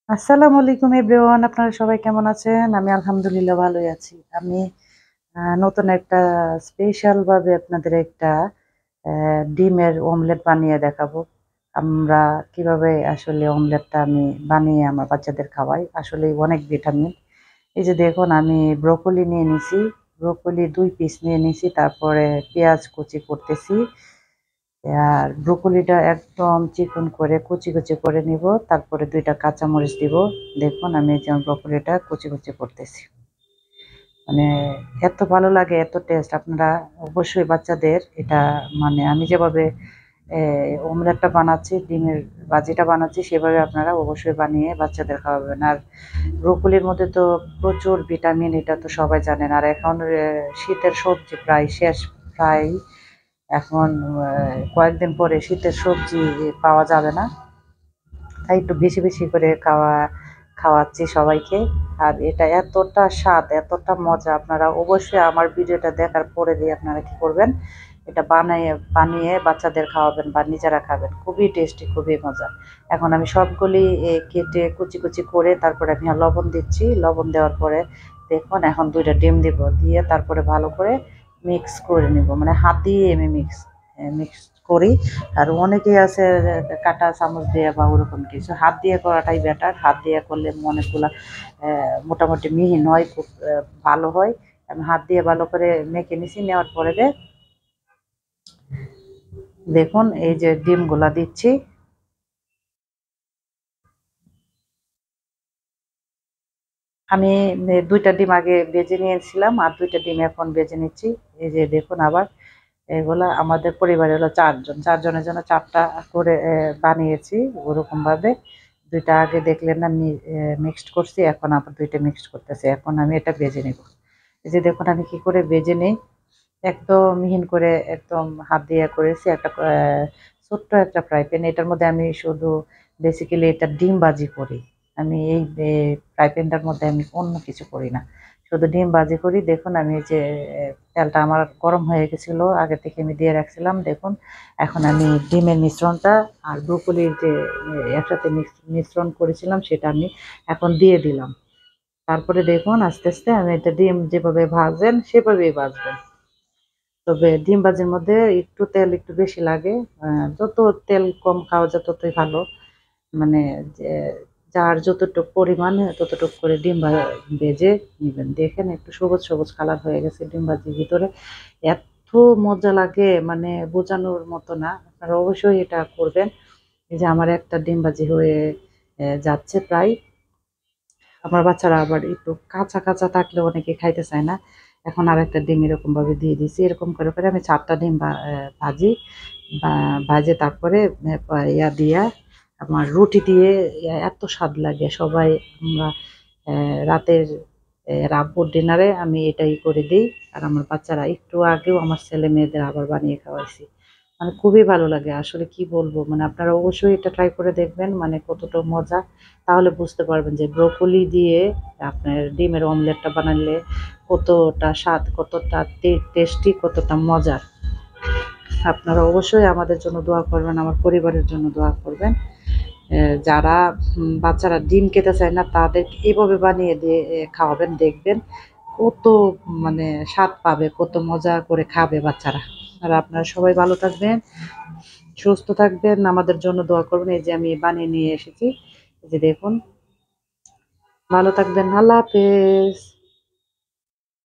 আসসালামু আলাইকুম এভরিওয়ান, আপনারা সবাই কেমন আছেন? আমি আলহামদুলিল্লাহ ভালোই আছি। আমি নতুন একটা স্পেশাল ভাবে আপনাদের একটা ডিমের অমলেট বানিয়ে দেখাবো। আমরা কিভাবে আসলে অমলেটটা আমি বানিয়ে আমার বাচ্চাদের খাওয়াই। আসলেই অনেক ভিটামিন। এই যে দেখুন আমি ব্রোকলি নিয়ে নিছি। ব্রোকলি ২ পিস নিয়ে নিছি। তারপরে পেঁয়াজ কুচি করতেছি। আর ব্রোকলিটা একদম চিকন করে কুচি, কুচি করে নিব। তারপরে ২ টা কাঁচামরিচ দিব। দেখুন আমি এই যে ব্রোকলিটা কুচি, কুচি করতেছি। মানে এত ভালো লাগে, এত টেস্ট আপনারা অবশ্যই বাচ্চাদের এটা মানে আমি যেভাবে অমলেটটা বানাচ্ছি, ডিমের ভাজিটা বানাচ্ছি সেভাবে আপনারা অবশ্যই বানিয়ে বাচ্চাদের খাওয়াবেন। আর ব্রোকলির মধ্যে তো প্রচুর ভিটামিন, এটা তো সবাই জানেন। আর এখন শীতের সবজি প্রায় শেষ, প্রায় এখন কয়েকদিন পরে শীতের সবজি পাওয়া যাবে না, তাই একটু বেশি বেশি করে খাওয়াচ্ছি সবাইকে। আর এটা এতটা স্বাদ, এতটা মজা, আপনারা অবশ্যই আমার ভিডিওটা দেখার পরে দিয়ে আপনারা কী করবেন, এটা বানিয়ে বাচ্চাদের খাওয়াবেন বা নিজেরা খাবেন। খুবই টেস্টি, খুবই মজা। এখন আমি সবগুলি কেটে কুচি কুচি করে তারপরে আমি লবণ দিচ্ছি। লবণ দেওয়ার পরে দেখুন এখন ২ টা ডিম দিব, দিয়ে তারপরে ভালো করে মিক্স করে নিব, মানে হাত দিয়ে আমি মিক্স করি। আর অনেকেই আছে কাঁটা চামচ দিয়ে বা ওরকম কিছু, হাত দিয়ে করাটাই বেটার। হাত দিয়ে করলে অনেকগুলা মোটামুটি মিহি হয়, খুব ভালো হয়। আমি হাত দিয়ে ভালো করে মেখে নিছি। নেওয়ার পরে দেখুন এই যে ডিমগুলা দিচ্ছি। আমি ২ টা ডিম আগে ভেজে নিয়েছিলাম আর ২ টা ডিম এখন ভেজে নিচ্ছি। এই যে দেখুন আবার এগুলা আমাদের পরিবারে হলো ৪ জন। ৪ জনের জন্য ৪ টা করে বানিয়েছি ওরকমভাবে। ২ টা আগে দেখলেন না মিক্সড করছি, এখন আবার ২ টা মিক্সড করতেছি। এখন আমি এটা ভেজে নিব। এই যে দেখুন আমি কি করে ভেজে নেই। একদম মিহিন করে একদম হাত দিয়ে করেছি। একটা ছোট্ট একটা ফ্রাই প্যান, এটার মধ্যে আমি শুধু বেসিক্যালি এটা ডিম ভাজি করি। আমি এই ফ্রাই প্যানটার মধ্যে আমি অন্য কিছু করি না, শুধু ডিম ভাজি করি। দেখুন আমি এই যে তেলটা আমার গরম হয়ে গেছিলো, আগে থেকে আমি দিয়ে রাখছিলাম। দেখুন এখন আমি ডিমের মিশ্রণটা আর ব্রোকলির যে একসাথে মিশ্রণ করেছিলাম সেটা আমি এখন দিয়ে দিলাম। তারপরে দেখুন আস্তে আস্তে আমি এটা ডিম যেভাবে ভাজেন সেভাবেই ভাজবেন। তবে ডিম ভাজির মধ্যে একটু তেল একটু বেশি লাগে। যত তেল কম খাওয়া যায় ততই ভালো। মানে যে যার যতটুক পরিমাণ ততটুক করে ডিম ভেজে নিবেন। দেখেন একটু সবুজ, সবুজ কালার হয়ে গেছে ডিম ভাজির ভিতরে। এত মজা লাগে মানে বোঝানোর মতো না। আপনারা অবশ্যই এটা করবেন। এই যে আমার একটা ডিম ভাজি হয়ে যাচ্ছে প্রায়। আমার বাচ্চারা আবার একটু কাঁচা, কাঁচা থাকলে অনেকে খাইতে চায় না। এখন আরেকটা ডিম এরকমভাবে দিয়ে দিছি। এরকম করে, করে আমি ৪ টা ডিম ভাজি। বা ভাজে তারপরে দিয়া আমার রুটি দিয়ে এত স্বাদ লাগে। সবাই আমরা রাতের রাব্বুর ডিনারে আমি এটাই করে দেই। আর আমার বাচ্চারা একটু আগেও আমার ছেলে-মেয়েদের আবার বানিয়ে খাওয়াইছি। মানে খুবই ভালো লাগে। আসলে কি বলবো? মানে আপনারা অবশ্যই এটা ট্রাই করে দেখবেন, মানে কতটা মজা। তাহলে বুঝতে পারবেন যে ব্রোকলি দিয়ে আপনার ডিমের অমলেটটা বানালে কতটা স্বাদ, কতটা টেস্টি, কতটা মজার। আপনারা অবশ্যই আমাদের জন্য দোয়া করবেন, আমার পরিবারের জন্য দোয়া করবেন। যারা বাচ্চারা ডিম খেতে চায় না তাদেরকে এভাবে বানিয়ে দিয়ে খাওয়াবেন, দেখবেন কত মানে স্বাদ পাবে, কত মজা করে খাবে বাচ্চারা। আর আপনারা সবাই ভালো থাকবেন, সুস্থ থাকবেন, আমাদের জন্য দোয়া করবেন। এই যে আমি বানিয়ে নিয়ে এসেছি। এই যে দেখুন, ভালো থাকবেন। আল্লাহ হাফেজ।